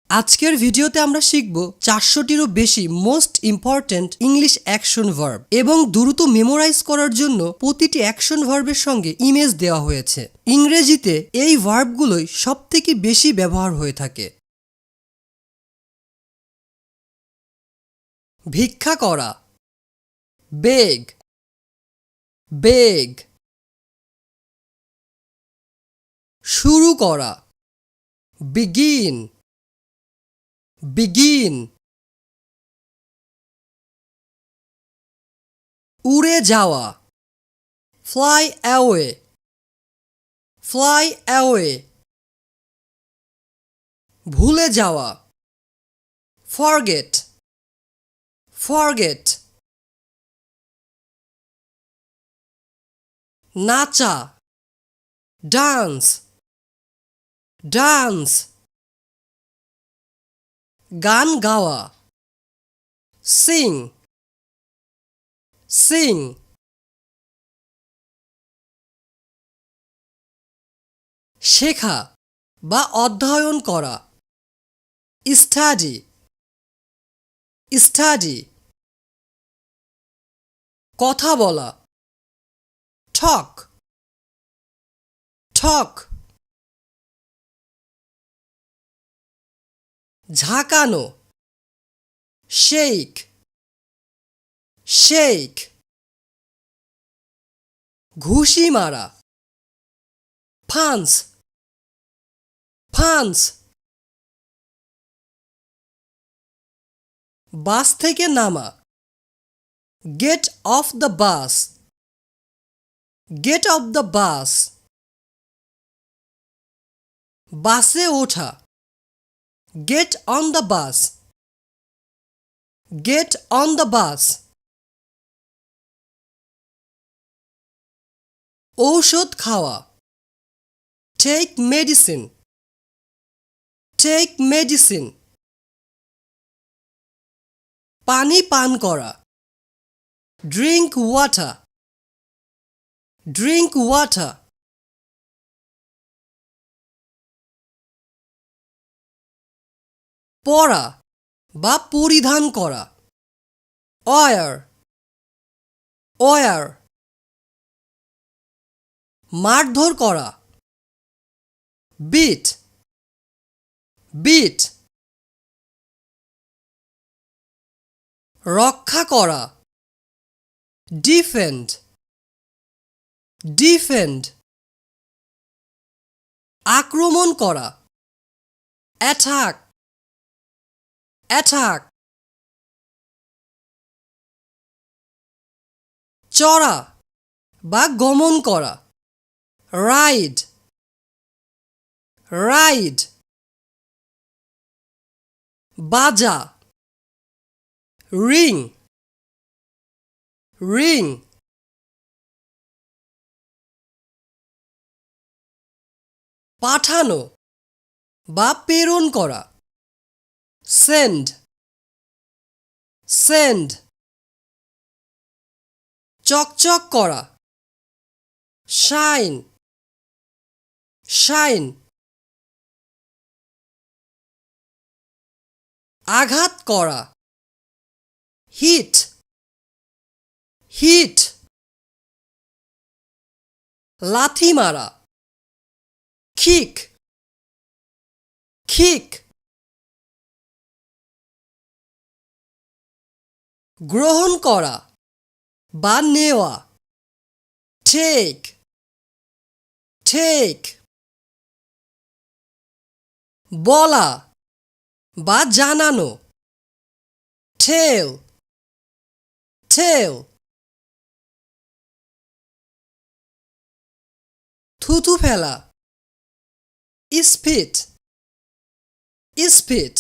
আজকের ভিডিওতে আমরা শিখব 400টিরও বেশি most important English action verb এবং দ্রুত মেমোরাইজ করার জন্য প্রতিটি অ্যাকশন ভার্বের সঙ্গে ইমেজ দেওয়া হয়েছে। ইংরেজিতে এই ভার্বগুলোই সবথেকে বেশি ব্যবহার হয়ে থাকে। ভিক্ষা করা, বেগ, বেগ। শুরু করা, begin, begin। উড়ে যাওয়া, fly away, fly away। ভুলে যাওয়া, forget, forget। নাচা, dance, dance। গান গাওয়া, sing, sing। শেখা বা অধ্যয়ন করা, study, study। কথা বলা, talk, talk। ঝাঁকানো, shake, shake। ঘুষি মারা, punch, punch। বাস থেকে নামা, get off the bus, get off the bus। বাসে ওঠা, get on the bus, get on the bus। ঔষধ খাওয়া, take medicine, take medicine। পানি পান করা, drink water, drink water। পরা বা পরিধান করা, wear, wear। মারধর করা, beat, beat। রক্ষা করা, defend, defend। আক্রমণ করা, attack, attack। চড়া বা গমন করা, ride, ride। বাজা, ring, ring। পাঠানো বা প্রেরণ করা, send, send। চকচক করা, shine, shine। আঘাত করা, hit, hit। লাথি মারা, kick, kick। গ্রহণ করা বা নেওয়া, take, take। বলা বা জানানো, tell, tell। থুথু ফেলা, spit, spit।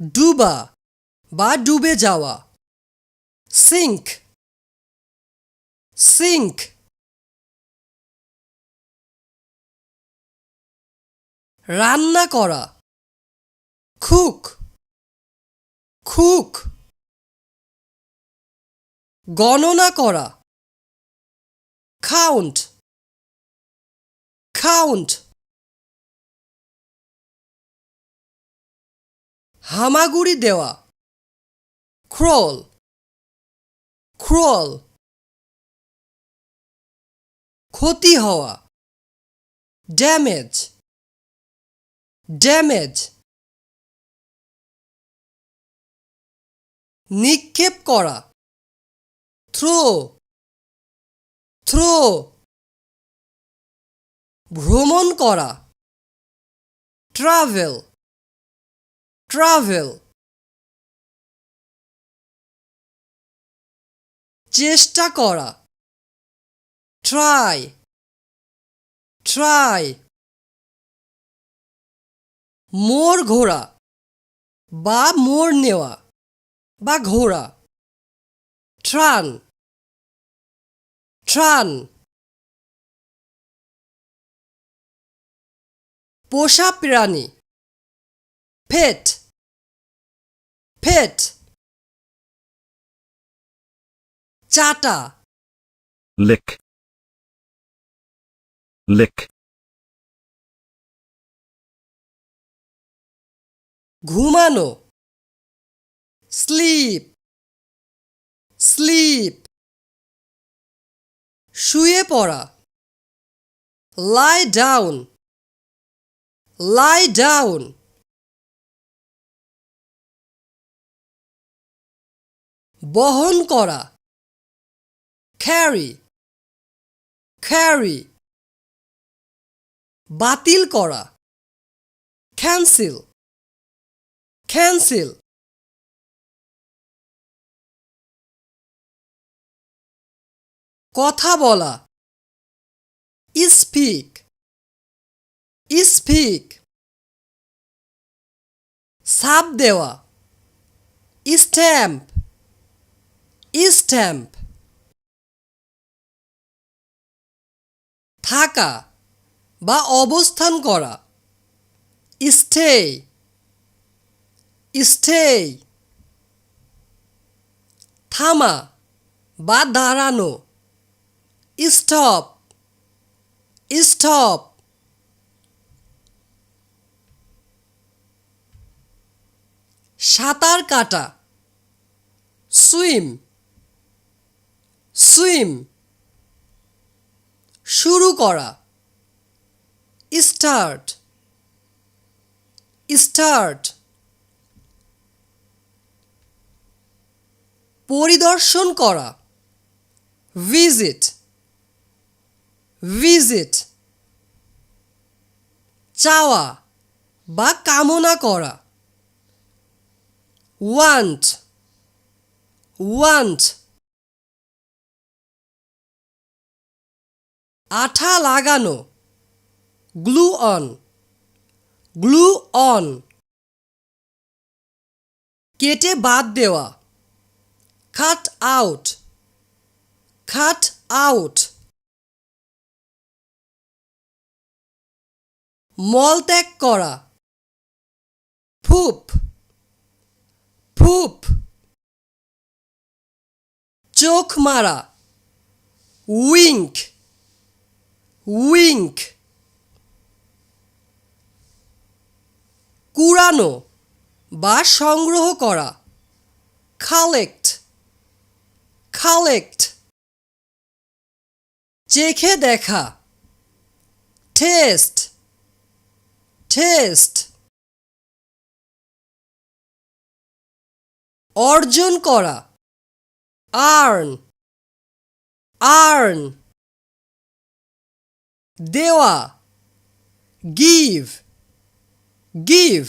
ডুবা বা ডুবে যাওয়া, sink, sink। রান্না করা, cook, cook। গণনা করা, count, count। হামাগুড়ি দেওয়া crawl crawl ক্ষতি হওয়া damage damage নিক্ষেপ করা throw throw ভ্রমণ করা travel travel চেষ্টা করা try try মোড় ঘোরা বা মোড় নেওয়া বা ঘোরা ট্রান ট্রান পোষা প্রাণী পেট পেট চাটা lick, lick, ঘুমানো স্লিপ স্লিপ শুয়ে পড়া লাই ডাউন লাই ডাউন বহন করা ক্যারি ক্যারি বাতিল করা ক্যান্সেল ক্যান্সেল কথা বলা স্পিক স্পিক ছাপ দেওয়া স্ট্যাম্প স্ট্যাম্প থাকা বা অবস্থান করা স্টে স্টে থামা বা দাঁড়ানো স্টপ স্টপ সাঁতার কাটা সুইম সুইম শুরু করা স্টার্ট স্টার্ট পরিদর্শন করা ভিজিট ভিজিট চাওয়া বা কামনা করা ওয়ান্ট ওয়ান্ট আঠা লাগানো গ্লু অন গ্লু অন কেটে বাদ দেওয়া কাট আউট কাট আউট মলত্যাগ করা ফুপ ফুপ চোখ মারা উইঙ্ক উইঙ্ক কুড়ানো বা সংগ্রহ করা কালেক্ট কালেক্ট চেখে দেখা টেস্ট টেস্ট অর্জন করা আর্ন আর্ন দেওয়া গিভ গিভ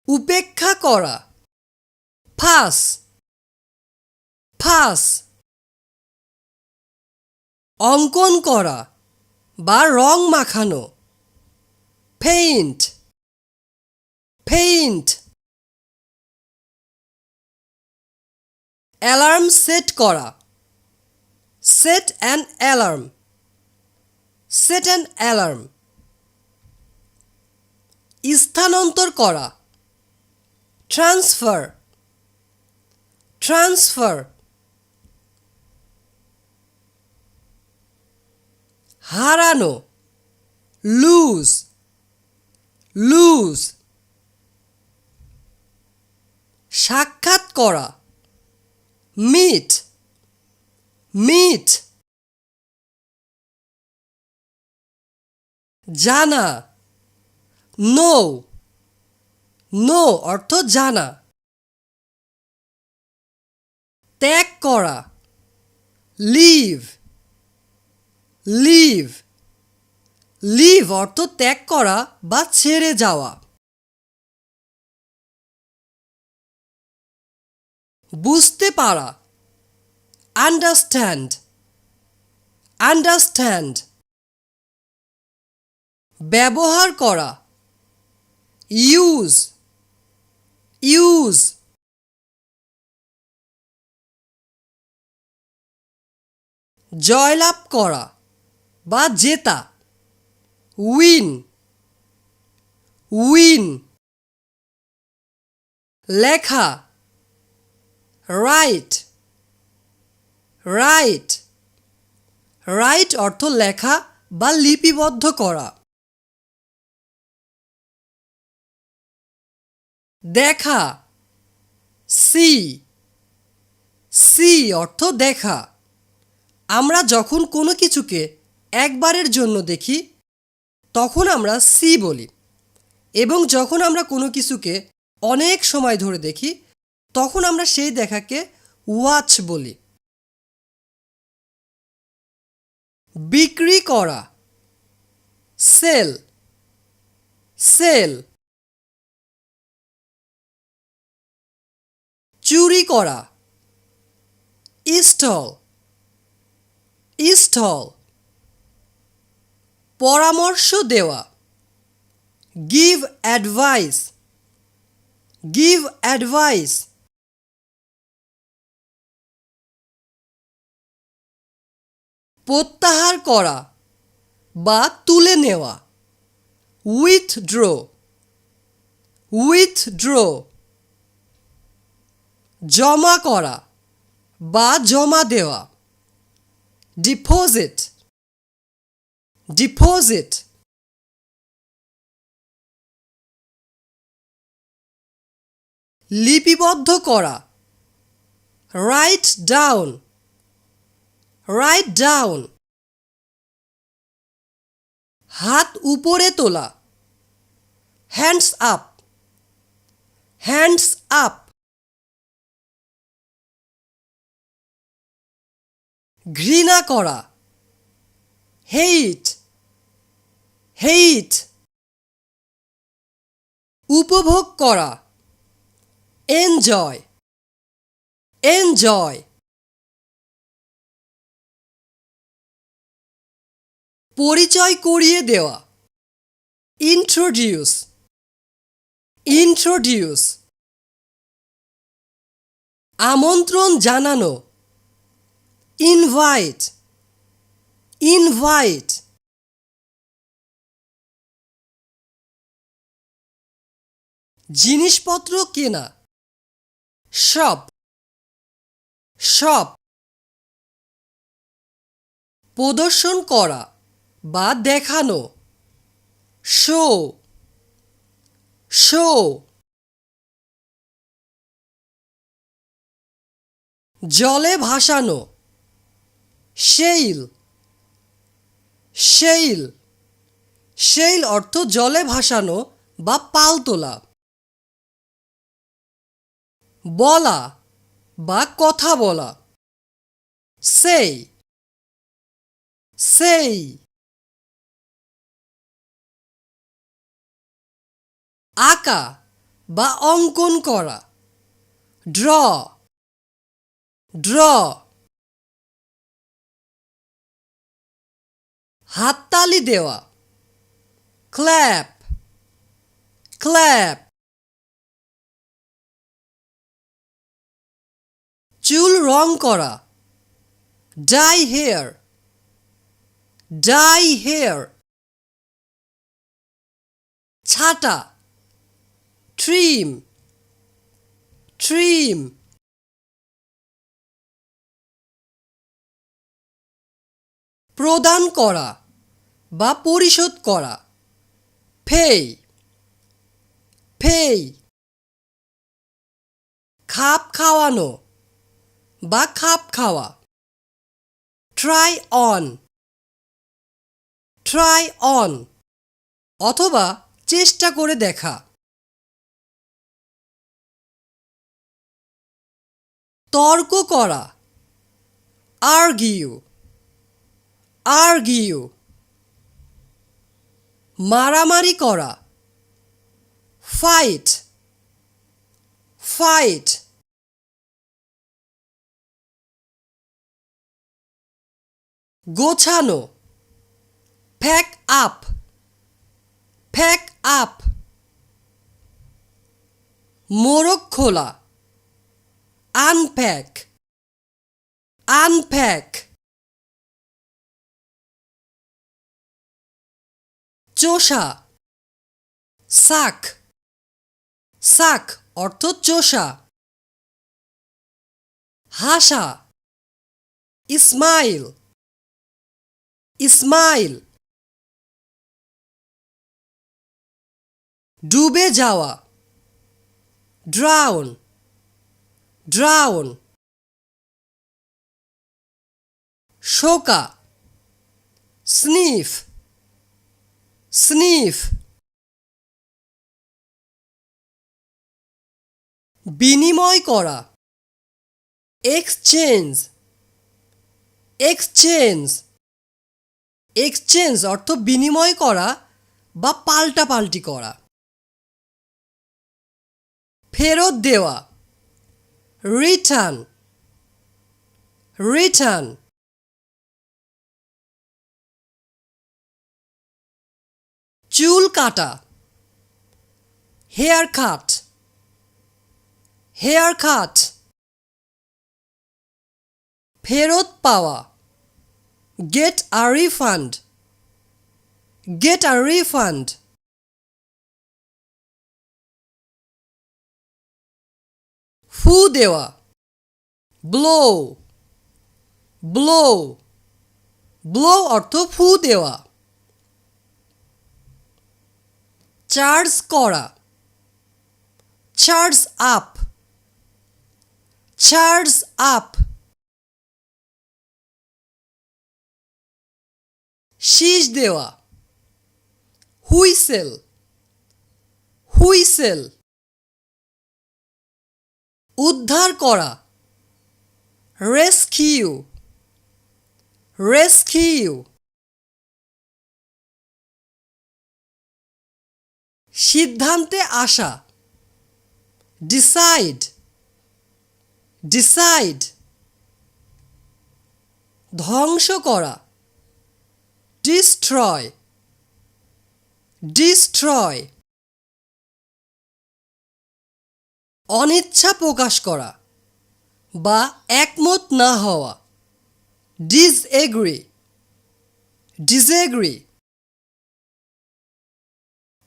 উপেক্ষা করা পাস পাস অঙ্কন করা বা রং মাখানো পেইন্ট পেইন্ট অ্যালার্ম সেট করা set an alarm set an alarm স্থানান্তর করা ট্রান্সফার ট্রান্সফার হারানো লুজ লুজ সাক্ষাৎ করা মিট মিট জানা নো নো অর্থ জানা ত্যাগ করা লিভ লিভ লিভ অর্থ ত্যাগ করা বা ছেড়ে যাওয়া বুঝতে পারা আন্ডারস্ট্যান্ড আন্ডারস্ট্যান্ড ব্যবহার করা ইউজ ইউজ জয়লাভ করা বা জেতা উইন উইন লেখা রাইট রাইট রাইট অর্থ লেখা বা লিপিবদ্ধ করা দেখা সি সি অর্থ দেখা আমরা যখন কোনো কিছুকে একবারের জন্য দেখি তখন আমরা সি বলি এবং যখন আমরা কোনো কিছুকে অনেক সময় ধরে দেখি তখন আমরা সেই দেখাকে ওয়াচ বলি বিক্রি করা সেল সেল চুরি করা স্টল স্টল পরামর্শ দেওয়া গিভ অ্যাডভাইস গিভ অ্যাডভাইস প্রত্যাহার করা বা তুলে নেওয়া উইথড্র উইথড্র জমা করা বা জমা দেওয়া ডিপোজিট ডিপোজিট লিপিবদ্ধ করা রাইট ডাউন রাইট ডাউন হাত উপরে তোলা হ্যান্ডস আপ হ্যান্ডস আপ ঘৃণা করা হেইট হেইট উপভোগ করা এনজয় এনজয় পরিচয় করিয়ে দেওয়া ইন্ট্রোডিউস ইন্ট্রোডিউস আমন্ত্রণ জানানো ইনভাইট ইনভাইট জিনিসপত্র কেনা শপ শপ প্রদর্শন করা বা দেখানো শো শো জলে ভাসানো সেইল সেইল সেইল অর্থ জলে ভাসানো বা পাল তোলা বলা বা কথা বলা সেই সেই আঁকা বা অঙ্কন করা ড্র ড্র হাততালি দেওয়া ক্ল্যাপ ক্ল্যাপ চুল রং করা ডাই হেয়ার ডাই হেয়ার ছাটা ট্রিম ট্রিম প্রদান করা বা পরিশোধ করা, pay, pay. খাপ খাওয়ানো বা খাপ খাওয়া, try on, try on. অথবা চেষ্টা করে দেখা। তর্ক করা, argue, argue. মারামারি করা, fight, fight. গোছানো, pack up, pack up. মোড়ক খোলা, unpack, unpack. চোষা, suck, suck অর্থ চোষা। হাসা, smile, smile. ডুবে যাওয়া, drown, drown. শোকা, sniff, sniff. বিনিময় করা, exchange, exchange. exchange অর্থ বিনিময় করা বা পাল্টাপাল্টি করা। ফেরত দেওয়া, return, return. চুল কাটা, hair cut, hair cut. ফেরত পাওয়া, get a refund, get a refund. ফু দেওয়া, blow, blow, blow অর্থ ফু দেওয়া। চার্জ করা, চার্জ আপ, চার্জ আপ. শীষ দেওয়া, হুইসেল, হুইসেল. উদ্ধার করা, রেস্কিউ, রেস্কিউ. সিদ্ধান্তে আসা, ডিসাইড, ডিসাইড. ধ্বংস করা, destroy, destroy. অনিচ্ছা প্রকাশ করা বা একমত না হওয়া, disagree, disagree.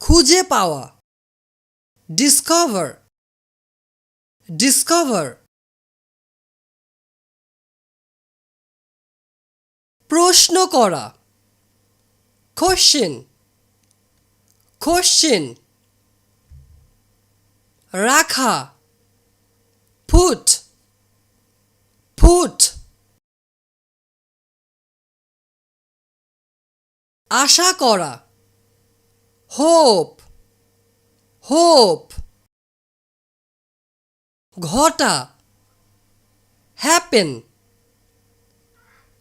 খুঁজে পাওয়া, discover, discover. প্রশ্ন করা, question, question. রাখা, put, put. আশা করা, hope, hope. ঘটা, happen,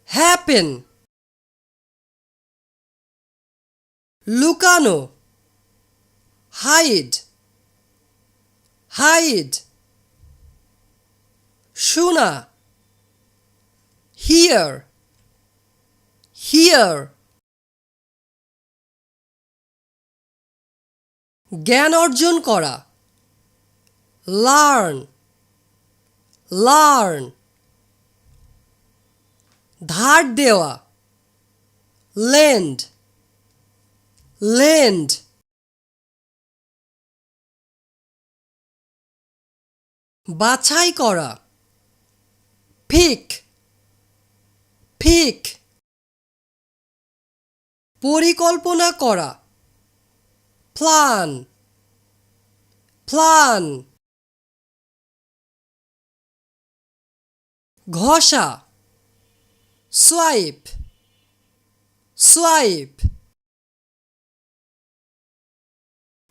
happen. লুকানো, hide, hide. শোনা, hear, hear. জ্ঞান অর্জন করা, learn, learn. ধার দেওয়া, lend, lend. বাছাই করা, pick, pick. পরিকল্পনা করা, প্ল্যান, প্ল্যান। ঘষা, সোয়াইপ, সোয়াইপ।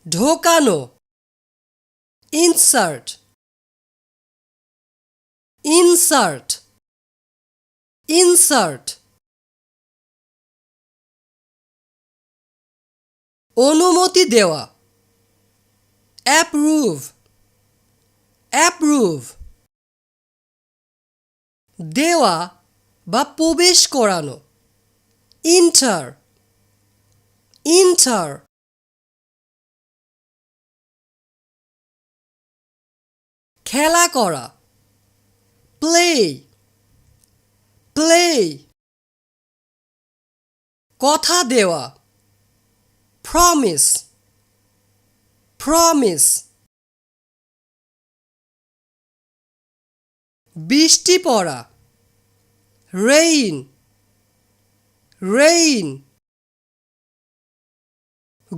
ঢোকানো, ইনসার্ট, ইনসার্ট, ইনসার্ট। অনুমতি দেওয়া, অ্যাপ্রুভ, অ্যাপ্রুভ। দেওয়া বা প্রবেশ করানো, ইন্টার, ইন্টার। খেলা করা, প্লে, প্লে। কথা দেওয়া, প্রমিস, প্রমিস। বৃষ্টি পড়া, রেইন, রেইন।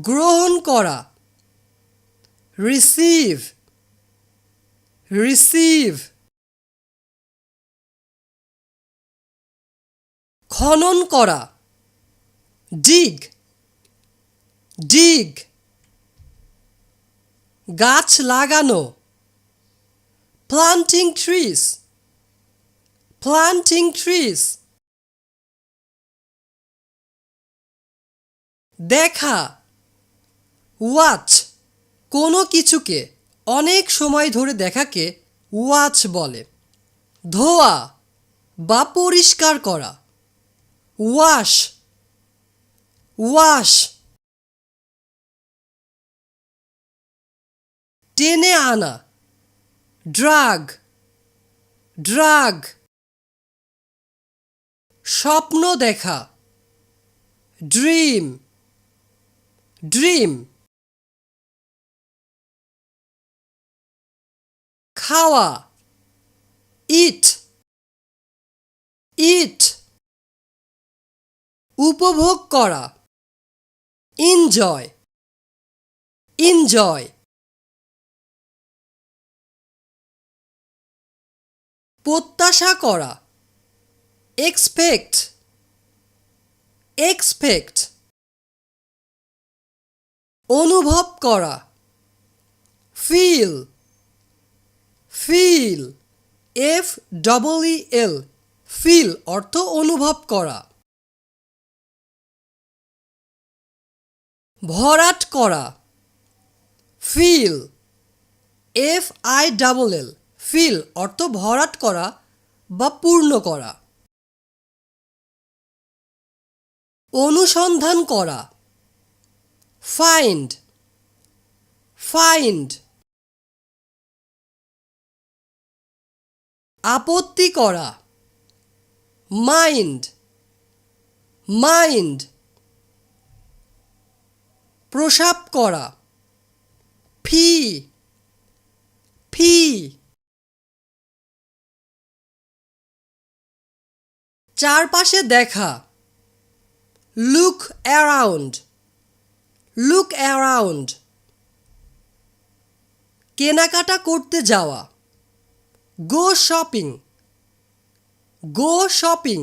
গ্রহণ করা, রিসিভ, রিসিভ। খনন করা, ডিগ, ডিগ। গাছ লাগানো, প্লান্টিং ট্রিজ, প্লান্টিং ট্রিজ। দেখা, ওয়াচ। কোনো কিছুকে অনেক সময় ধরে দেখাকে ওয়াচ বলে। ধোয়া বা পরিষ্কার করা, ওয়াশ, ওয়াশ। টেনে আনা, ড্রাগ, ড্রাগ। স্বপ্ন দেখা, ড্রিম, ড্রিম। খাওয়া, ইট, ইট। উপভোগ করা, এনজয়, এনজয়। প্রত্যাশা করা, এক্সপেক্ট, এক্সপেক্ট। অনুভব করা, ফিল, ফিল, FEEL, ফিল অর্থ অনুভব করা। ভরাট করা, ফিল, FILL, ফিল অর্থ ভরাট করা বা পূর্ণ করা। অনুসন্ধান করা, ফাইন্ড, ফাইন্ড। আপত্তি করা, মাইন্ড, মাইন্ড। প্রসাব করা, ফি, ফি। চারপাশে দেখা, লুক অ্যারাউন্ড, লুক অ্যারাউন্ড। কেনাকাটা করতে যাওয়া, গো শপিং, গো শপিং।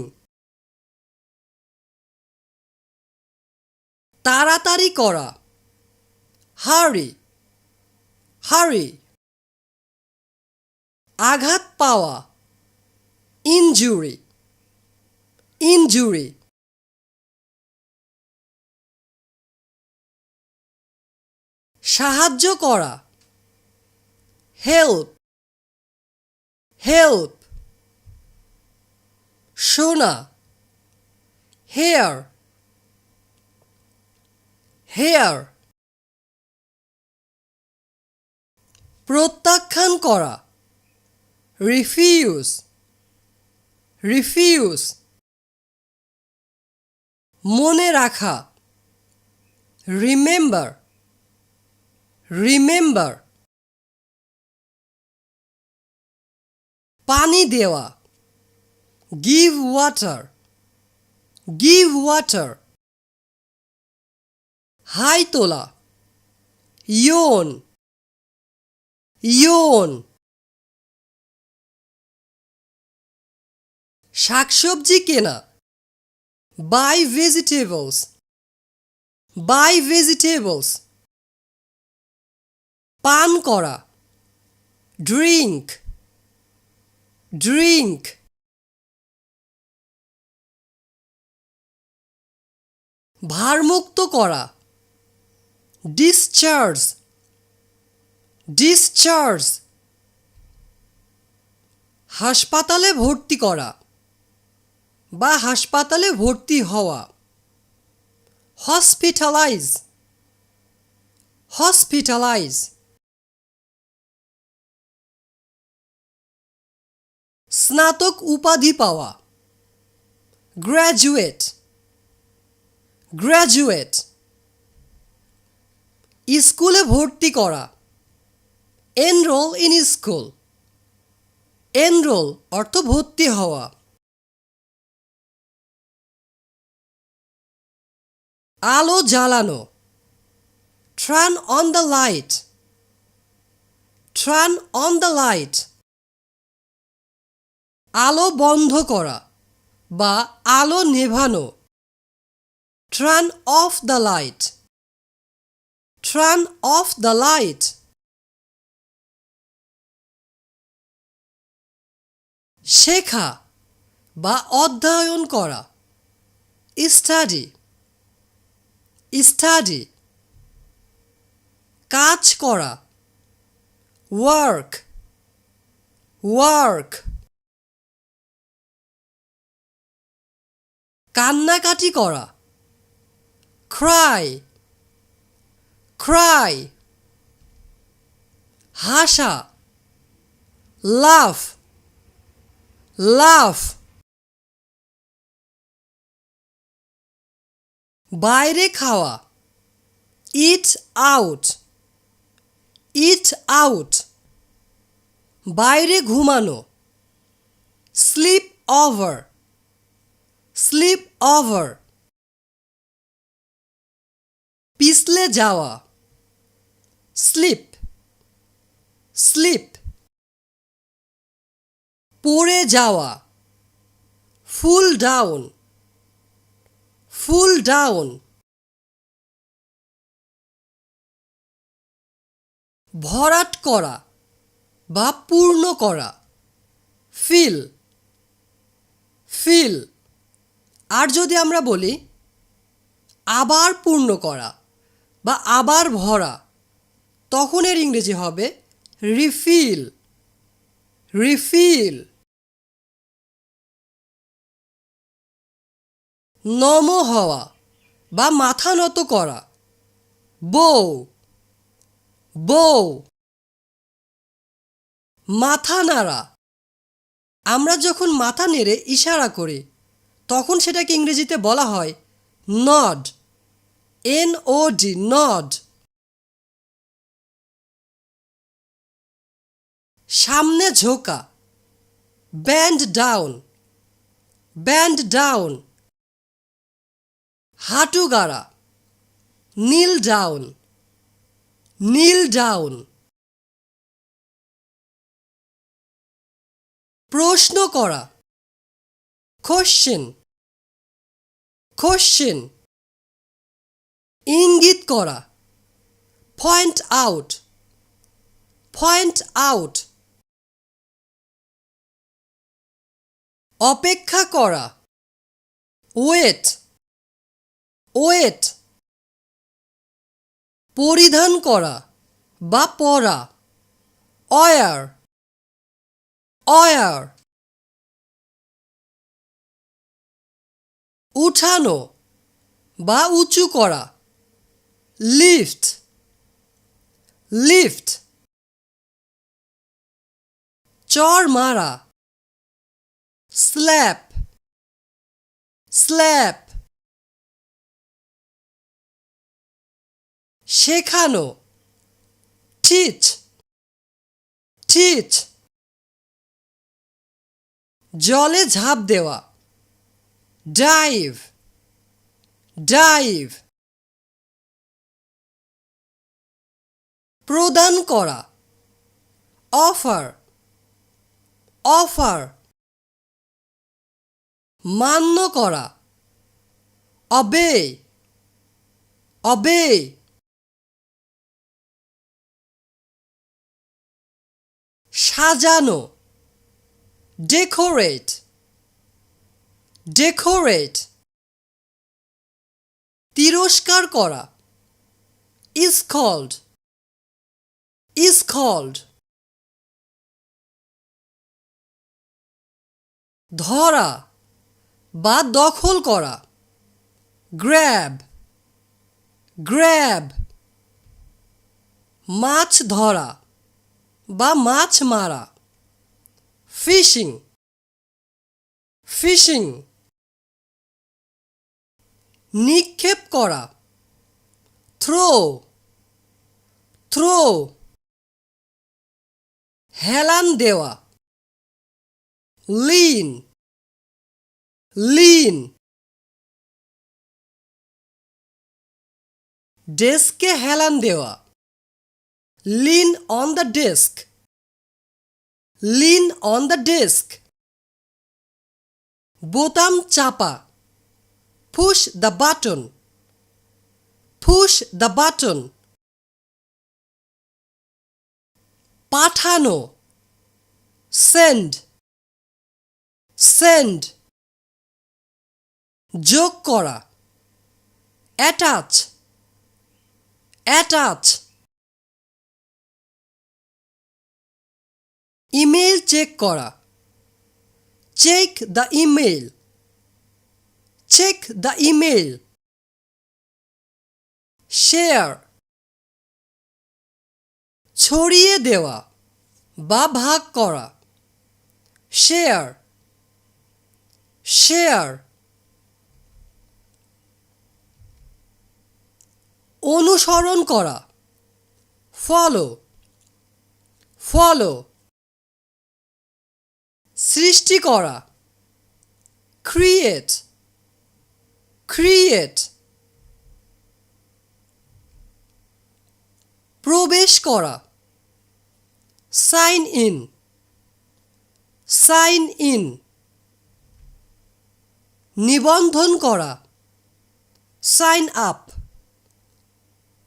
তাড়াতাড়ি করা, হারি, হারি। আঘাত পাওয়া, ইনজুরি, ইনজুরি। সাহায্য করা, হেল্প, হেল্প। শোনা, হেয়ার, হেয়ার। প্রত্যাখ্যান করা, রিফিউজ, রিফিউজ। মনে রাখা, রিমেম্বার, রিমেম্বার। পানি দেওয়া, গিভ ওয়াটার, গিভ ওয়াটার। হাই তোলা, ইয়ন, ইয়ন। শাকসবজি কেনা, বাই ভেজিটেবলস, বাই ভেজিটেবলস। পান করা, ড্রিঙ্ক, ড্রিঙ্ক। ভারমুক্ত করা, ডিসচার্জ, ডিসচার্জ। হাসপাতালে ভর্তি করা বা হাসপাতালে ভর্তি হওয়া, হসপিটালাইজ, হসপিটালাইজ। স্নাতক উপাধি পাওয়া, গ্র্যাজুয়েট, গ্র্যাজুয়েট। স্কুলে ভর্তি করা, এনরোল ইন স্কুল, এনরোল অর্থ ভর্তি হওয়া। আলো জ্বালানো, turn on the light, turn on the light. আলো বন্ধ করা বা আলো নেভানো, turn off the light, turn off the light. শেখা বা অধ্যয়ন করা, স্টাডি, স্টাডি। কাজ করা, ওয়ার্ক, ওয়ার্ক। কান্নাকাটি করা, ক্রাই, ক্রাই। হাসা, লাফ, লাফ। বাইরে খাওয়া, ইট আউট, ইট আউট। বাইরে ঘুমানো, স্লিপ ওভার, স্লিপ ওভার। পিছলে যাওয়া, স্লিপ, স্লিপ। পড়ে যাওয়া, ফুল ডাউন, ফুল ডাউন। ভরাট করা বা পূর্ণ করা, ফিল, ফিল। আর যদি আমরা বলি আবার পূর্ণ করা বা আবার ভরা, তখন এর ইংরেজি হবে রিফিল, রিফিল। নম হওয়া বা মাথা নত করা, বউ, বউ। মাথা নাড়া, আমরা যখন মাথা নেড়ে ইশারা করি তখন সেটাকে ইংরেজিতে বলা হয় নড, NOD, নড। সামনে ঝোঁকা, ব্যান্ড ডাউন, ব্যান্ড ডাউন। হাঁটু গাড়া, নীল ডাউন, নীল ডাউন। প্রশ্ন করা, কোশ্চেন, কোশ্চেন। ইঙ্গিত করা, পয়েন্ট আউট, পয়েন্ট আউট। অপেক্ষা করা, ওয়েট, ওয়েট। পরিধান করা বা পরা, অয়ার, অয়ার। উঠানো বা উঁচু করা, লিফট, লিফট। চড় মারা, স্ল্যাপ, স্ল্যাপ। শেখানো, টিচ, টিচ। জলে ঝাঁপ দেওয়া, ডাইভ, ডাইভ। প্রদান করা, অফার, অফার। মান্য করা, obey, obey। সাজানো, decorate, decorate। তিরস্কার করা, is called, is called। ধরা বা দখল করা, grab, grab। মাছ ধরা বা মাছ মারা, ফিশিং, ফিশিং। নিক্ষেপ করা, থ্রো, থ্রো। হেলান দেওয়া, লিন, লিন। ডেস্কে হেলান দেওয়া, lean on the desk, lean on the desk. বোতাম চাপা, push the button, push the button. পাঠানো, সেন্ড, সেন্ড। যোগ করা, অ্যাটাচ, অ্যাটাচ। ইমেল চেক করা, check the email, check the email. Share, ছড়িয়ে দেওয়া বা ভাগ করা, শেয়ার, শেয়ার। অনুসরণ করা, ফলো, ফলো। সৃষ্টি করা, ক্রিয়েট, ক্রিয়েট। প্রবেশ করা, সাইন ইন, সাইন ইন। নিবন্ধন করা, সাইন আপ,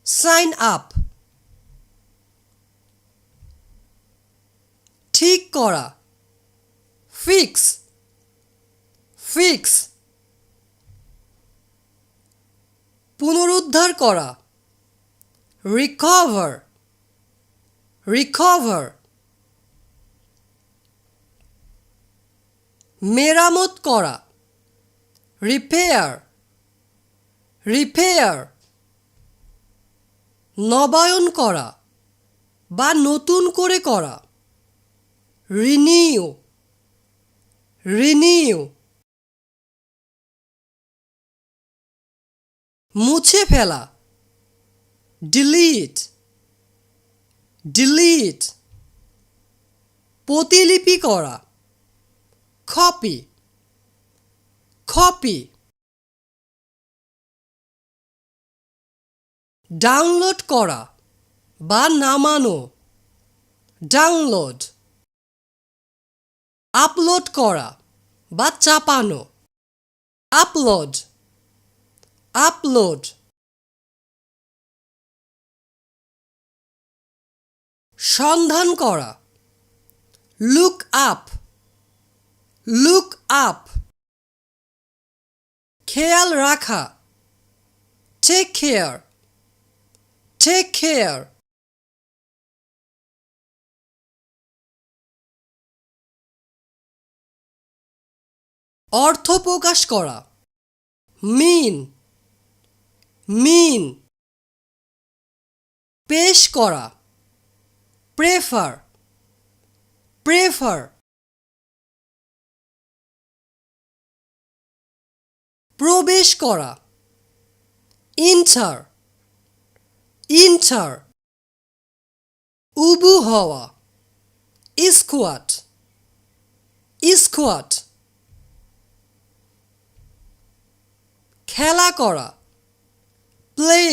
সাইন আপ। ঠিক করা, ফিক্স, ফিক্স। পুনরুদ্ধার করা, রিকভার, রিকভার। মেরামত করা, রিপেয়ার, রিপেয়ার। নবায়ন করা বা নতুন করে করা, রিনিউ, রিনিউ। মুছে ফেলা, ডিলিট, ডিলিট। প্রতিলিপি করা, কপি, কপি। ডাউনলোড করা বা নামানো, ডাউনলোড। আপলোড করা বা চাপানো, আপলোড, আপলোড। সন্ধান করা, লুক আপ, লুক আপ। খেয়াল রাখা, টেক কেয়ার, টেক কেয়ার। অর্থ প্রকাশ করা, মিন, মিন। পেশ করা, প্রেফার, প্রেফার। প্রবেশ করা, ইন্টার, ইন্টার। উবু হওয়া, স্কোয়াট, স্কোয়াট। খেলা করা, প্লে,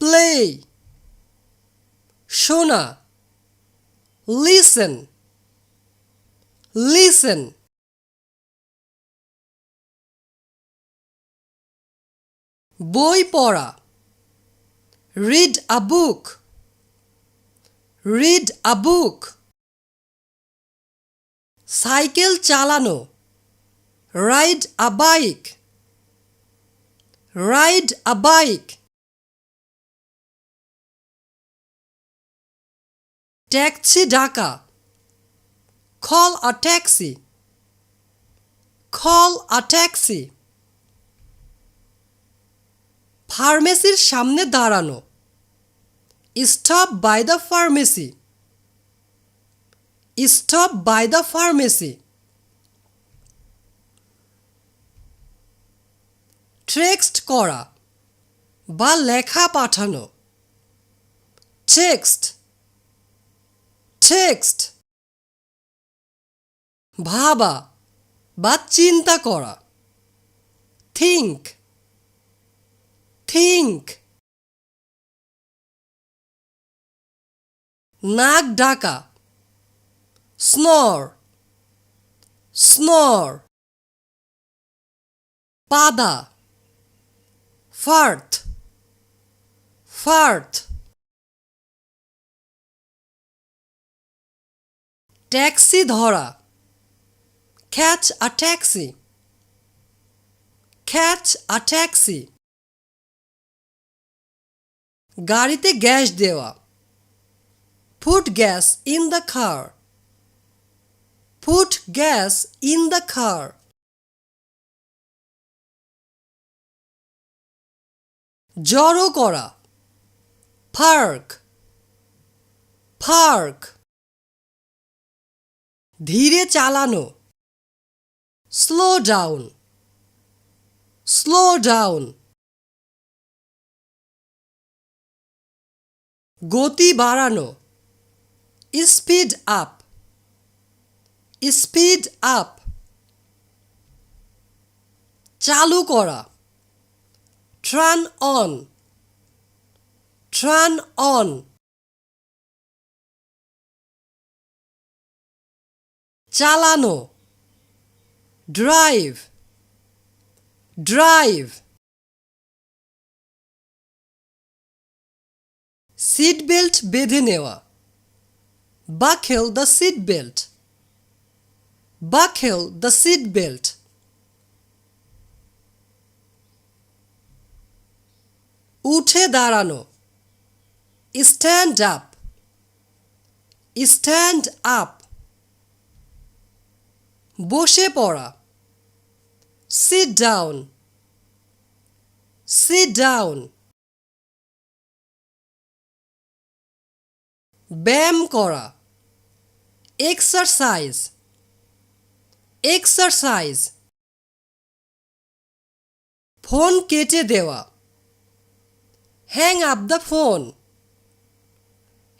প্লে। শোনা, listen, listen. বই পড়া, read a book, read a book. Cycle চালানো, ride a bike, ride a bike. Taxi ডাকা, call a taxi, call a taxi. ফার্মেসির সামনে দাঁড়ানো, stop by the pharmacy, stop by the pharmacy. Text করা বা লেখা পাঠানো, টেক্সট, টেক্সট. ভাবা বা চিন্তা করা, think, think. নাক ডাকা, snore, snore. পাদা, fart, fart. Taxi ধরা, catch a taxi, catch a taxi. গাড়িতে গ্যাস দেওয়া, put gas in the car, put gas in the car. জড়ো করা, park, park. ধীরে চালানো, slow down, slow down. গতি বাড়ানো, speed up, speed up. চালু করা, turn on, turn on. চালানো, drive, drive. সিট বেল্ট বেঁধে নেওয়া, buckle the seat belt, buckle the seat belt. উঠে দাঁড়ানো, stand up, stand up. বসে পড়া, sit down, sit down. ব্যায়াম করা, exercise, exercise. ফোন কেটে দেওয়া, hang up the phone,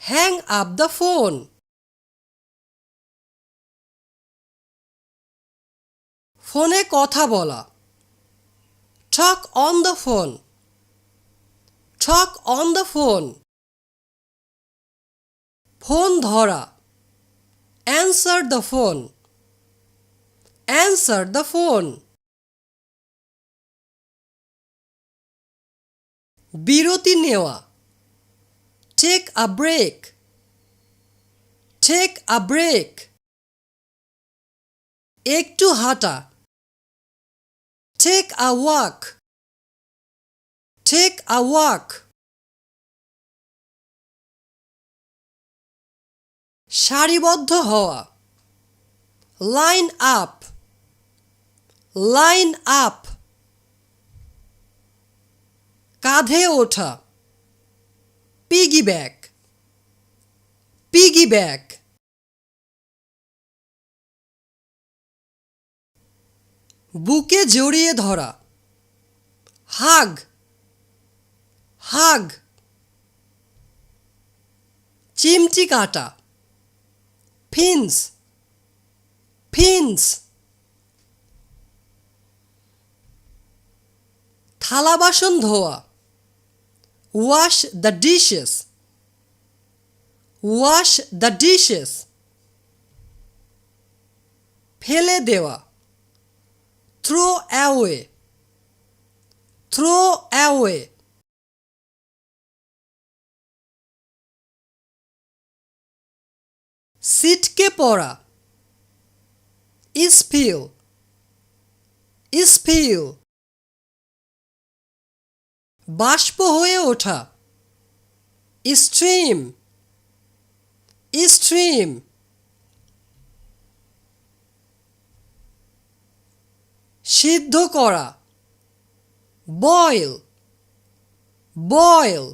hang up the phone. ফোনে কথা বলা, talk on the phone, talk on the phone. Phone ধরা, answer the phone, answer the phone. বিরতি নেওয়া, take a break, take a break. একটু হাঁটা, take a walk, take a walk. সারিবদ্ধ হওয়া, line up, line up. কাঁধে ওঠা, piggyback, piggyback. বুকে জড়িয়ে ধরা, hug, hug. চিমটি কাটা, pins, pins. থালা বাসন ধোয়া, wash the dishes, wash the dishes ফেলে দেওয়া থ্রো অ্যাওয়ে থ্রো অ্যাওয়ে সিটকে পড়া স্পিল স্পিল বাষ্প হয়ে ওঠা স্ট্রিম স্ট্রিম সিদ্ধ করা বয়েল বয়েল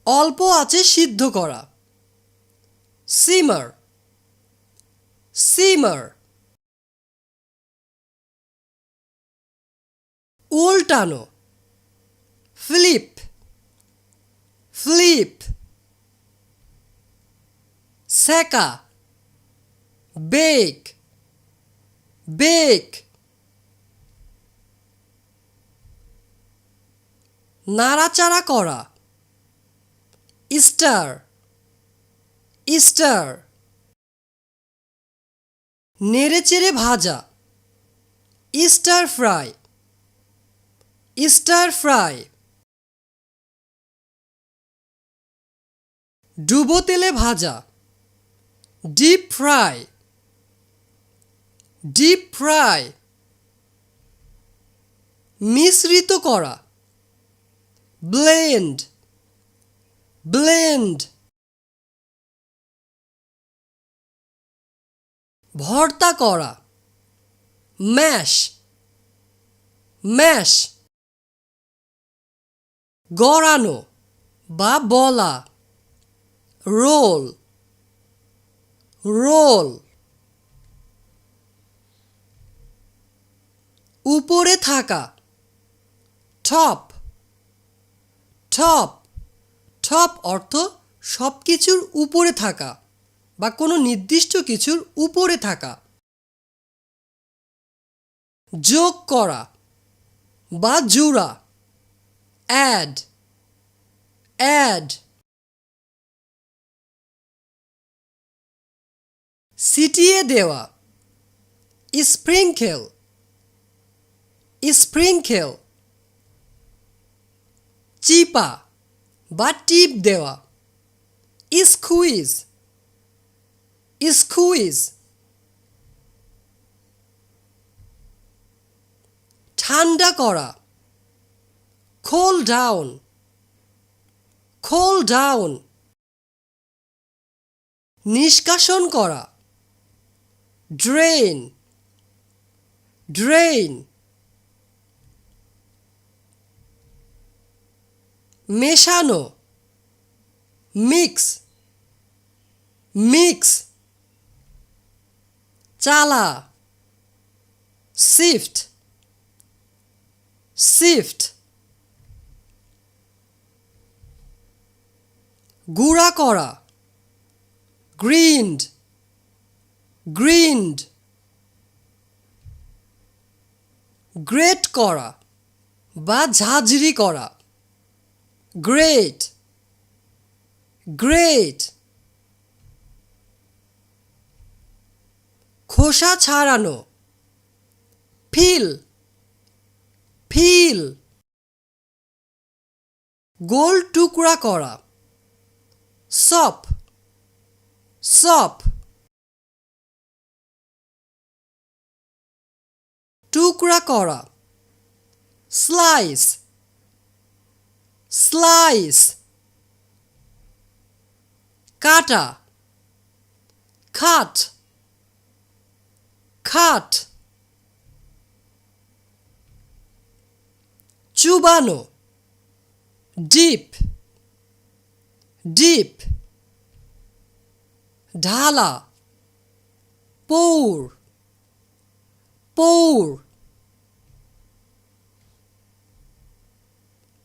অল্প আঁচে সিদ্ধ করা সিমার সিমার উল্টানো ফ্লিপ ফ্লিপ সেকা বেক বেক নাড়াচাড়া করা স্টার স্টার নেড়েচেড়ে ভাজা স্টার ফ্রাই স্টার ফ্রাই ডুবো তেলে ভাজা ডিপ ফ্রাই ডিপ ফ্রাই মিশ্রিত করা ব্লেন্ড ব্লেন্ড ভর্তা করা ম্যাশ ম্যাশ গড়ানো বা বলা রোল রোল উপরে থাকা টপ টপ টপ অর্থ সব কিছুর উপরে থাকা বা কোনো নির্দিষ্ট কিছুর উপরে থাকা যোগ করা বা জোড়া অ্যাড অ্যাড ছিটিয়ে দেওয়া স্প্রিংকেল স্প্রিংকেল চিপা বা টিপ দেওয়া স্কুইজ স্কুইজ ঠান্ডা করা কোল ডাউন কোল ডাউন নিষ্কাশন করা ড্রেন ড্রেন মেশানো মিক্স মিক্স চালা শিফট শিফট গুঁড়া করা গ্রিন্ড গ্রিন্ড গ্রেট করা বা ঝাঁঝরি করা গ্রেট গ্রেট খোসা ছাড়ানো ফিল ফিল গোল টুকরা করা সপ সপ টুকরা করা স্লাইস স্লাইস কাটা কাট কাট চুবানো ডিপ ডিপ ঢালা পৌর পৌর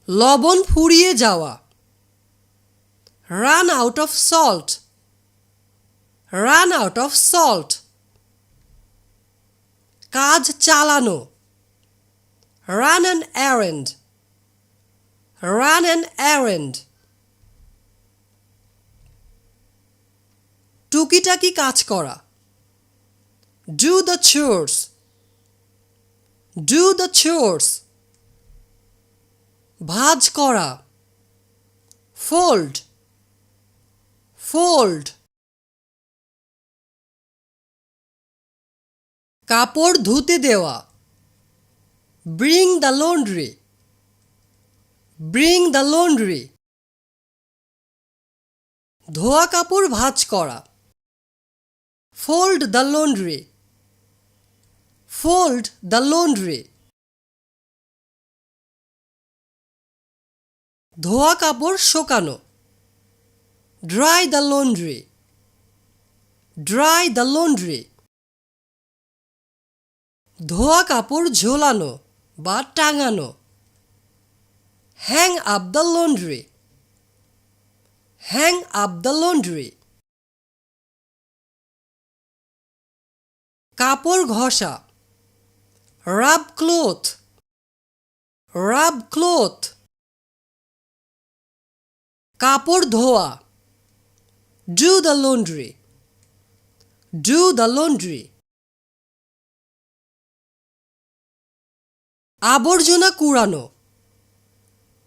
লবণ ফুরিয়ে যাওয়া run out of salt run out of salt কাজ চালানো রান অ্যান এরেন্ড রান অ্যান এরেন্ড টুকিটাকি কাজ করা। Do the chores. Do the chores. ভাঁজ করা। Fold. Fold. কাপড় ধুতে দেওয়া। Bring the laundry. Bring the laundry. ধোয়া কাপড় ভাঁজ করা। Fold the laundry. Fold the laundry. ধোয়া কাপড় শুকানো। Dry the laundry. Dry the laundry. ধোয়া কাপড় ঝোলানো বা টাঙানো। Hang up the laundry. Hang up the laundry. কাপড় ঘষা। Rub cloth. Rub cloth. কাপড় ধোয়া। Do the laundry. Do the laundry. আবর্জনা কুড়ানো।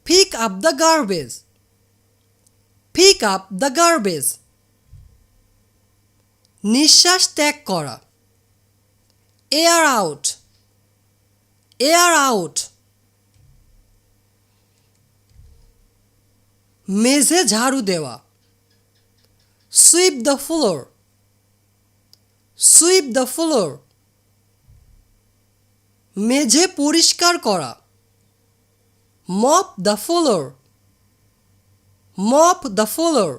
Pick up the garbage. Pick up the garbage. নিঃশ্বাস ত্যাগ করা। Air out. Air out. মেঝে ঝাড়ু দেওয়া। Sweep the floor. Sweep the floor. মেঝে পরিষ্কার করা। Mop the floor. Mop the floor.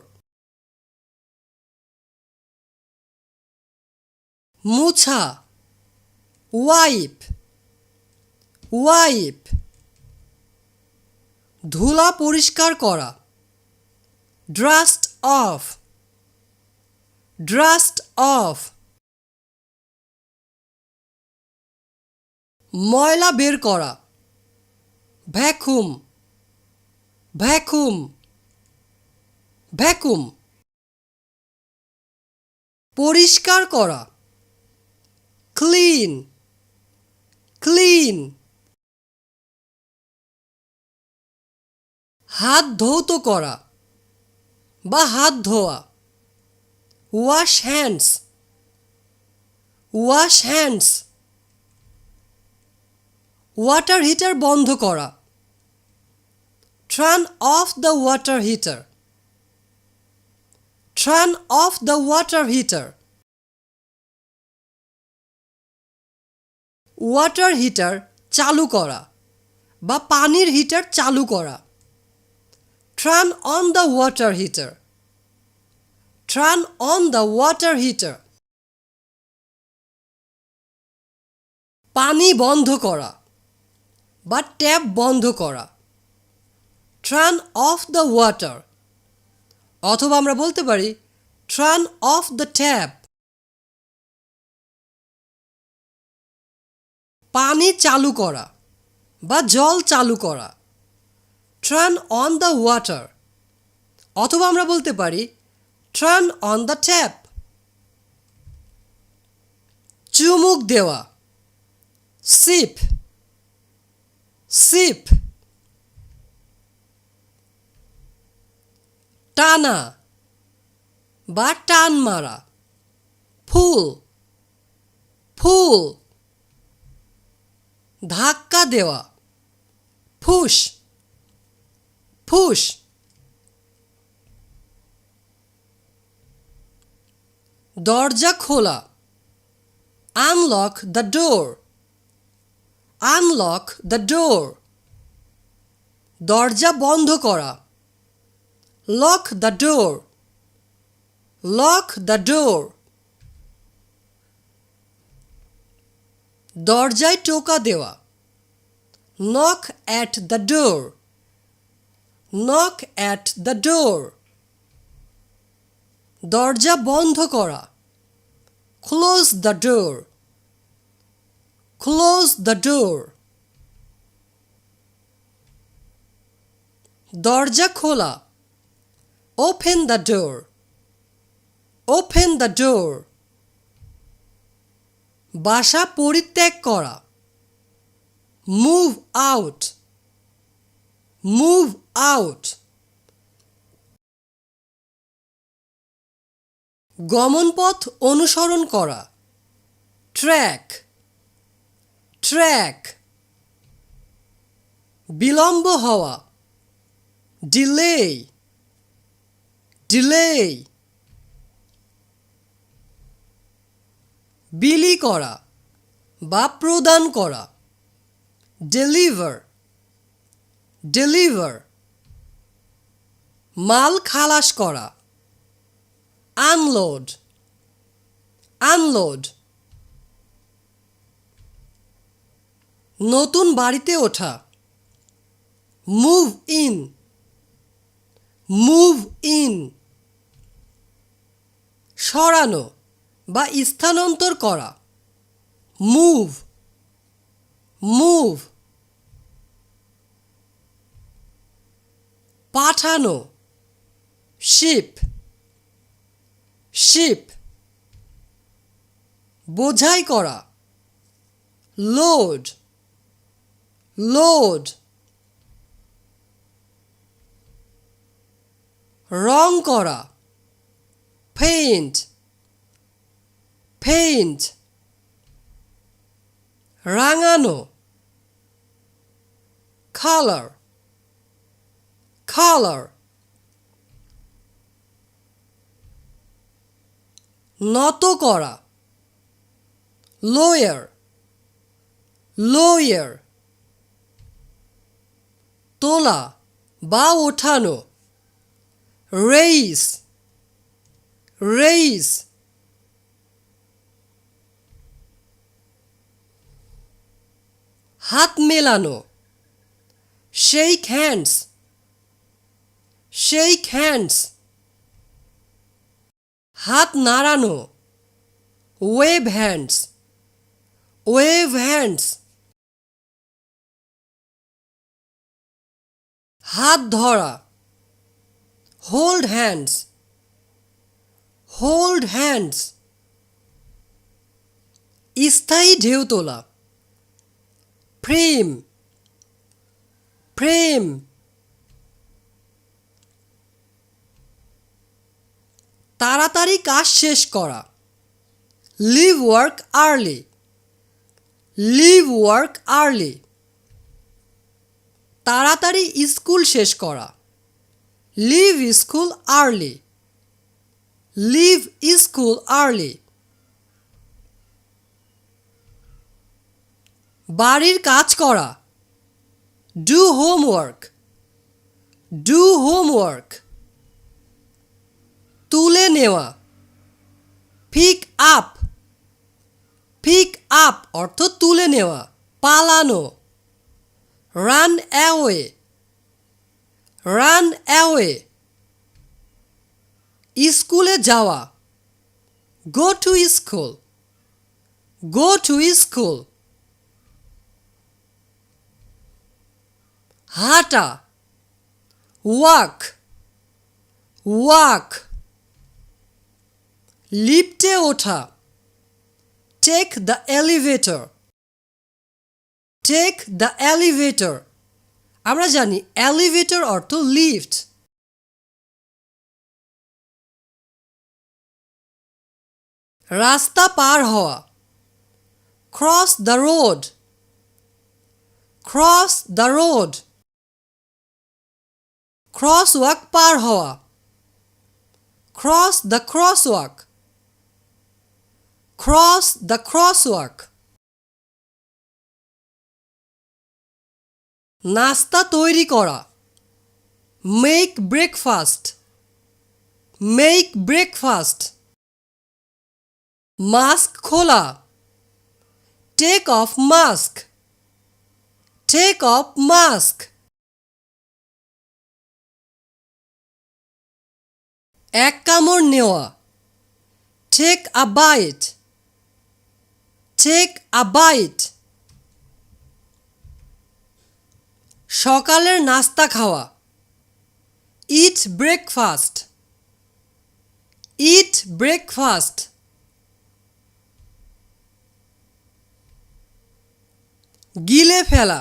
Musa. Wipe. Wipe. ধুলা পরিষ্কার করা। Dust off. Dust off. ময়লা বের করা। Vacuum. Vacuum. Vacuum. পরিষ্কার করা। Clean. Clean. হাত ধৌত করা বা হাত ধোয়া। Wash hands. Wash hands. Water heater বন্ধ করা। Turn off the water heater. Turn off the water heater. Water heater চালু করা বা পানির হিটার চালু করা। Turn on the water heater. Turn on the water heater. পানি বন্ধ করা বা ট্যাপ বন্ধ করা। Turn off the water. অথবা আমরা বলতে পারি Turn off the tap. পানি চালু করা বা জল চালু করা। Turn on the water. অথবা আমরা বলতে পারি Turn on the tap. চুমুক দেওয়া। Sip. Sip. টানা বা টান মারা। Pull. Pull. ধাক্কা দেওয়া। Push. Push. দরজা খোলা। Unlock the door. Unlock the door. দরজা বন্ধ করা। Lock the door. Lock the door. দরজায় টোকা দেওয়া। Knock at the door. Knock at the door. দরজা বন্ধ করা। Close the door. Close the door. দরজা খোলা। Open the door. Open the door বাসা পরিত্যাগ করা move out move out Gamanpath অনুসরণ করা ট্র্যাক ট্র্যাক বিলম্ব হওয়া ডিলে ডিলে বিলি করা বা প্রদান করা ডেলিভার ডেলিভার মাল খালাস করা আনলোড আনলোড নতুন বাড়িতে ওঠা মুভ ইন মুভ ইন সরানো বা স্থানান্তর করা মুভ মুভ পাঠানো শিপ শিপ বোঝাই করা লোড লোড রং করা পেইন্ট পেইন্ট রাঙানো কালার কালার নত করা লোয়ার লোয়ার তোলা বা ওঠানো রেইস রেইস হাত মেলানো শেক হ্যান্ডস শেক হ্যান্ডস হাত নাড়ানো ওয়েভ হ্যান্ডস ওয়েভ হ্যান্ডস হাত ধরা হোল্ড হ্যান্ডস হোল্ড হ্যান্ডস স্থায়ী ঢেউ তোলা ফ্রেম ফ্রেম তাড়াতাড়ি কাজ শেষ করা leave work early leave work early তাড়াতাড়ি স্কুল শেষ করা leave school early leave school early বাড়ির কাজ করা ডু হোমওয়ার্ক ডু হোমওয়ার্ক তুলে নেওয়া পিক আপ পিক আপ অর্থ তুলে নেওয়া পালানো রান অ্যাওয়ে রান অ্যাওয়ে স্কুলে যাওয়া go to school go to school হাঁটা ওয়াক ওয়াক লিফটে ওঠা take the elevator take the elevator আমরা জানি এলিভেটর অর্থ লিফট রাস্তা পার হওয়া cross the road cross the road crosswalk পার হওয়া cross the crosswalk cross the crosswalk নাস্তা তৈরি করা make breakfast make breakfast mask খোলা take off mask take off mask এক কামড় নেওয়া take a bite take a bite সকালের নাস্তা খাওয়া ইট ব্রেকফাস্ট ইট ব্রেকফাস্ট, গিলে ফেলা,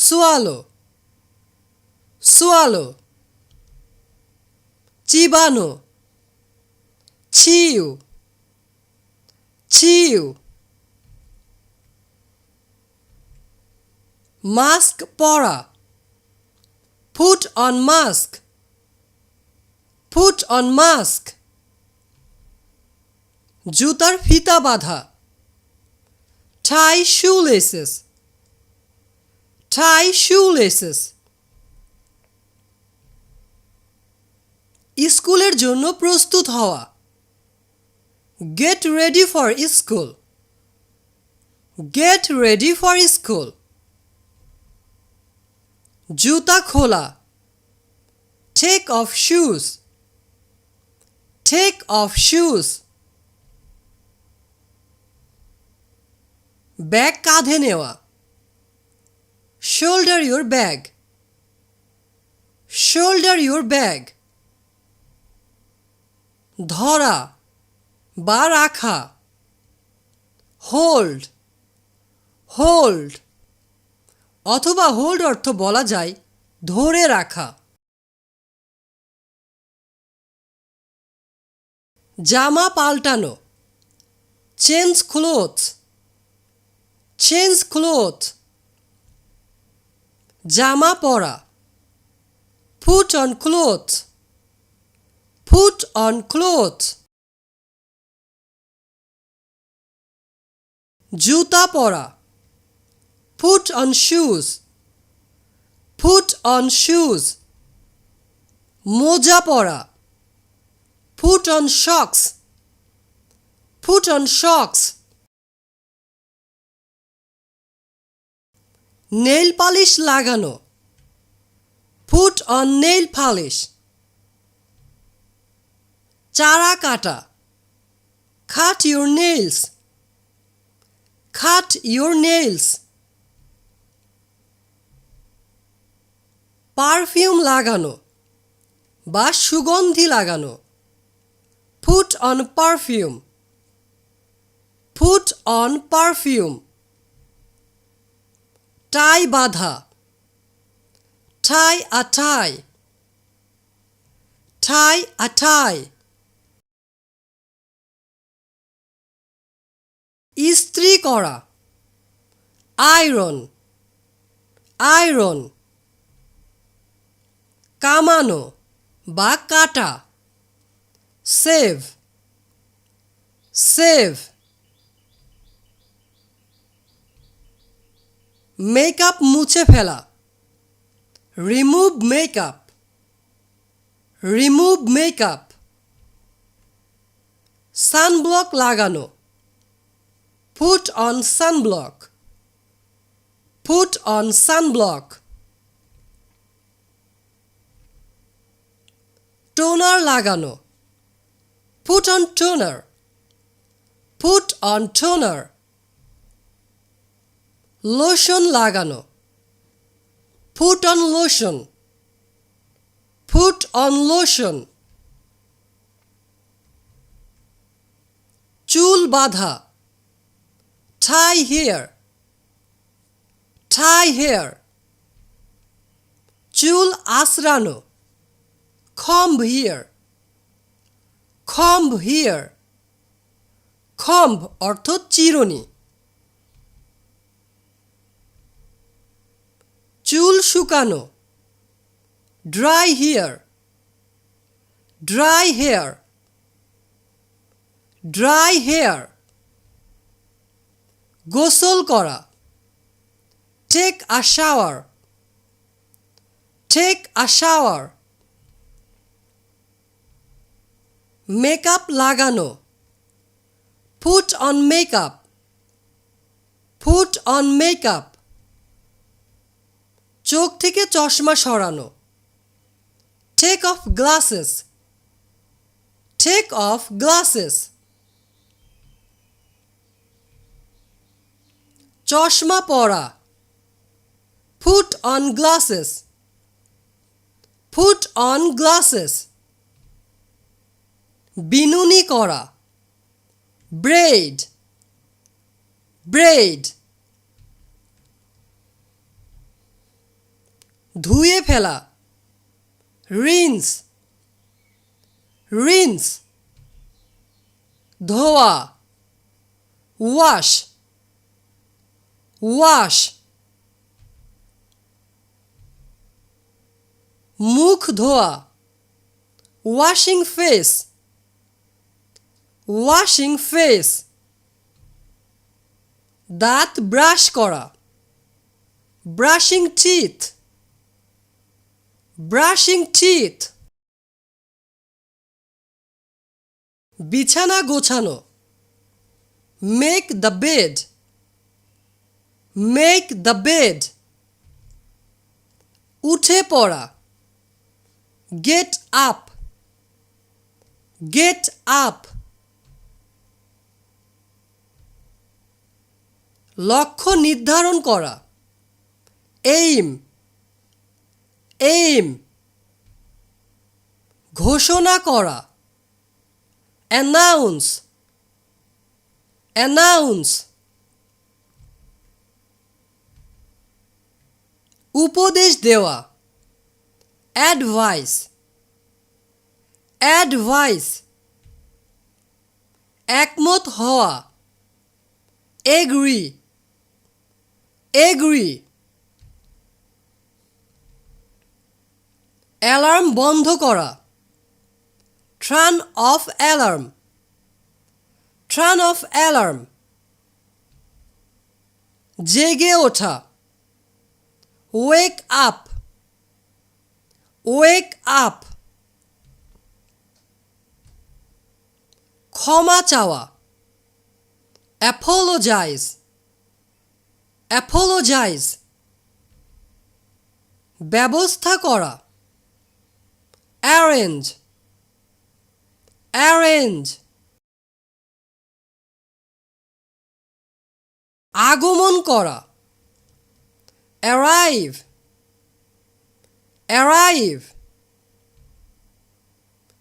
সোয়ালো, সোয়ালো, চিবানো, চিউ, চিউ, মাস্ক পরা, put on mask, put on mask, জুতার ফিতা বাঁধা, tie shoelaces, tie shoelaces, স্কুলের জন্য প্রস্তুত হওয়া, get ready for school, get ready for school, জুতা খোলা, take off shoes, take off shoes, bag কাঁধে নেওয়া, shoulder your bag, shoulder your bag, ধরা বা রাখা, hold, hold, অথবা hold অর্থ বলা যায় ধরে রাখা। জামা পাল্টানো, change clothes, change clothes, জামা পরা, put on clothes, put on clothes, জুতা পরা, put on shoes, put on shoes, মোজা পরা, put on socks, put on socks, nail polish লাগানো, put on nail polish, চারা কাটা, cut your nails, cut your nails, perfume লাগানো বা সুগন্ধি লাগানো, put on perfume, put on perfume, টাই বাঁধা, tie a tie, tie a tie, ইস্ত্রি করা, iron, iron, কামানো বা কাটা, save, save, মেকআপ মুছে ফেলা, remove makeup, remove makeup, sunblock লাগানো, put on sunblock, put on sunblock, toner লাগানো, put on toner, put on toner, lotion লাগানো, put on lotion, put on lotion, চুল বাঁধা, tie hair, tie hair, চুল আঁচড়ানো, comb here, comb here, comb অর্থ চিরুনি, চুল শুকানো, dry hair, dry hair, dry hair, গোসল করা, take a shower, take a shower, makeup লাগানো, put on makeup, put on makeup, চোখ থেকে চশমা সরানো, take off glasses, take off glasses, চশমা পরা, put on glasses, put on glasses, বিনুনি করা, ব্রেড, ব্রেড। ধুয়ে ফেলা, রিন্স, রিন্স। ধোয়া, ওয়াশ, ওয়াশ। মুখ ধোয়া, ওয়াশিং ফেস, ওয়াশিং ফেস। দাঁত ব্রাশ করা, ব্রাশিং টিথ, ব্রাশিং টিথ। বিছানা গোছানো, make the bed, make the bed. উঠে পড়া, গেট আপ, গেট আপ। লক্ষ্য নির্ধারণ করা, এইম, এইম। ঘোষণা করা, অ্যানাউন্স, অ্যানাউন্স। উপদেশ দেওয়া, অ্যাডভাইস, অ্যাডভাইস। একমত হওয়া, এগ্রি, এগ্রি। অ্যালার্ম বন্ধ করা, turn off alarm, turn off alarm. জেগে ওঠা, ওয়েক আপ, ওয়েক আপ। ক্ষমা চাওয়া, অ্যাপোলোজাইজ, অ্যাপোলোজাইজ। ব্যবস্থা করা, অ্যারেঞ্জ, অ্যারেঞ্জ। আগমন করা, অ্যারাইভ, অ্যারাইভ।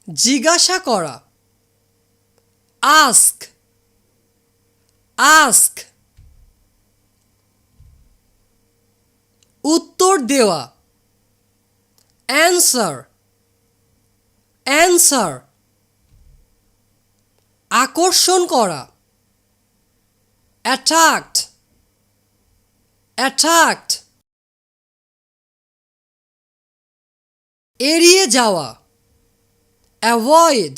জিজ্ঞাসা করা, আস্ক, আস্ক। উত্তর দেওয়া, অ্যানসার, অ্যানসার। আকর্ষণ করা, অ্যাট্রাক্ট, অ্যাট্রাক্ট। এড়িয়ে যাওয়া, অ্যাভয়েড,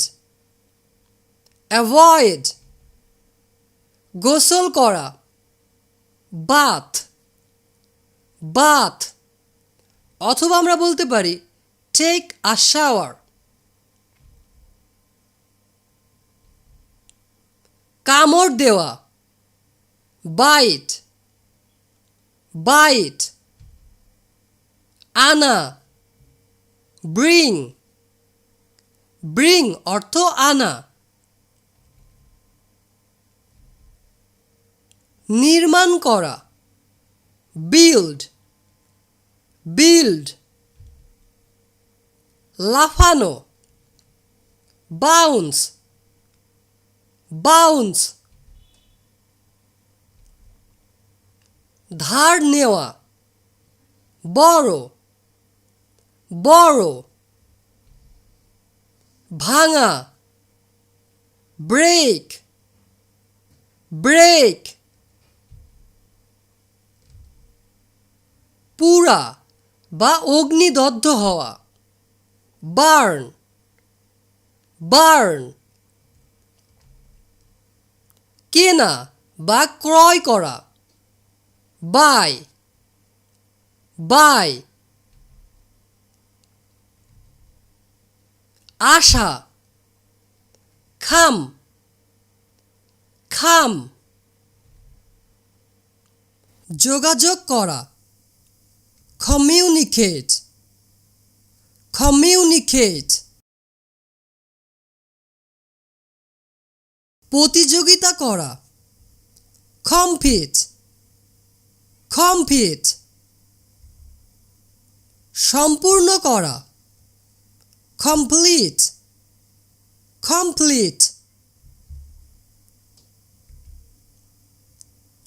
অ্যাভয়েড। গোসল করা, বাথ, বাথ। অথবা আমরা বলতে পারি টেক আ শাওয়ার। কামড় দেওয়া, বাইট, বাইট। আনা, ব্রিং, ব্রিং অর্থ আনা। নির্মাণ করা, বিল্ড, বিল্ড। লাফানো, বাউন্স, বাউন্স। ধার নেওয়া, বড়, বড়। ভাঙা, ব্রেক, ব্রেক। পুরা বা অগ্নিদগ্ধ হওয়া, বার্ন, বার্ন। কেনা বা ক্রয় করা, বাই, বাই। আশা, খাম, খাম। যোগাযোগ করা, কমিউনিকেট, কমিউনিকেট। প্রতিযোগিতা করা, কম্পিট, কম্পিট। সম্পূর্ণ করা, কমপ্লিট, কমপ্লিট,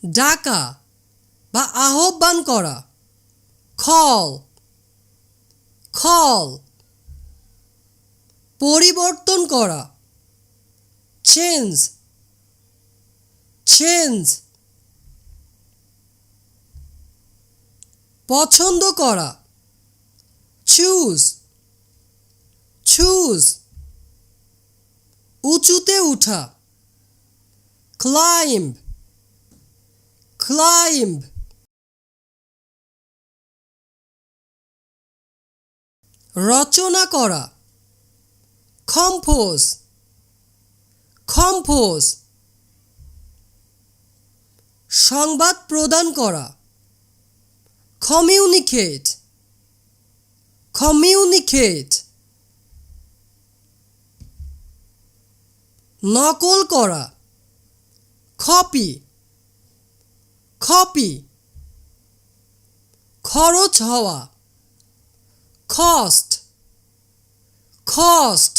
ডাকা বা আহ্বান করা, কল, কল, পরিবর্তন করা, চেঞ্জ, চেঞ্জ, পছন্দ করা, চুজ, চুজ, উঁচুতে উঠা, ক্লাইম্ব, ক্লাইম্ব, রচনা করা, কম্পোজ, কম্পোজ, সংবাদ প্রদান করা, কমিউনিকেট, কমিউনিকেট, নকল করা, কপি, কপি, খরচ হওয়া, কস্ট, কস্ট,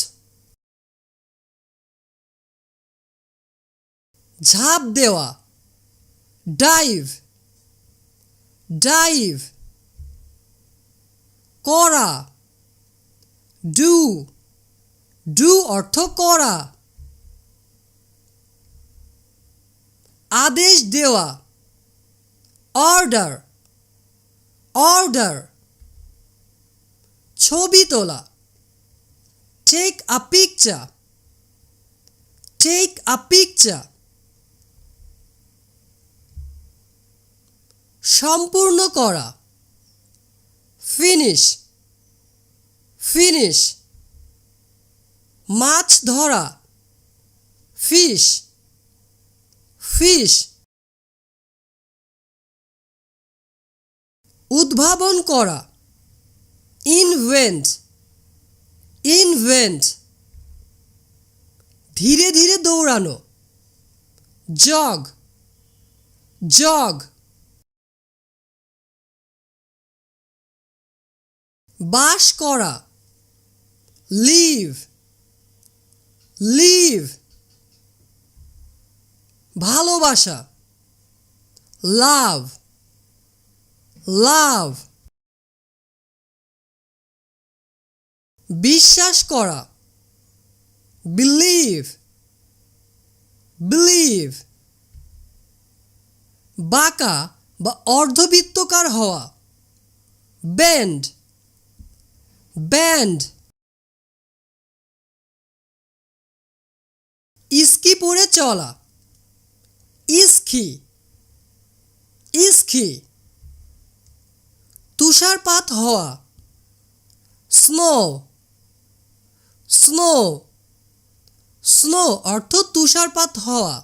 ঝাঁপ দেওয়া, ডাইভ, ডাইভ, করা, ডু, ডু অর্থ করা, আদেশ দেওয়া, অর্ডার, অর্ডার, ছবি তোলা, take a picture, take a picture, সম্পূর্ণ করা, ফিনিশ, ফিনিশ, মাছ ধরা, ফিশ, ফিশ, উদ্ভাবন করা, ইনভেন্ট, ইনভেন্ট, ধীরে ধীরে দৌড়ানো, জগ, জগ, বাস করা, লিভ, লিভ, ভালোবাসা, লাভ, লাভ, বিশ্বাস করা, বিলিভ, বিলিভ, বাঁকা বা অর্ধবৃত্তকার হওয়া, বেন্ড, বেন্ড, ইস্কি পরে চলা, ইস্কি, ইস্কি, তুষারপাত হওয়া, স্নো, স্নো, স্নো অর্থ তুষারপাত হওয়া,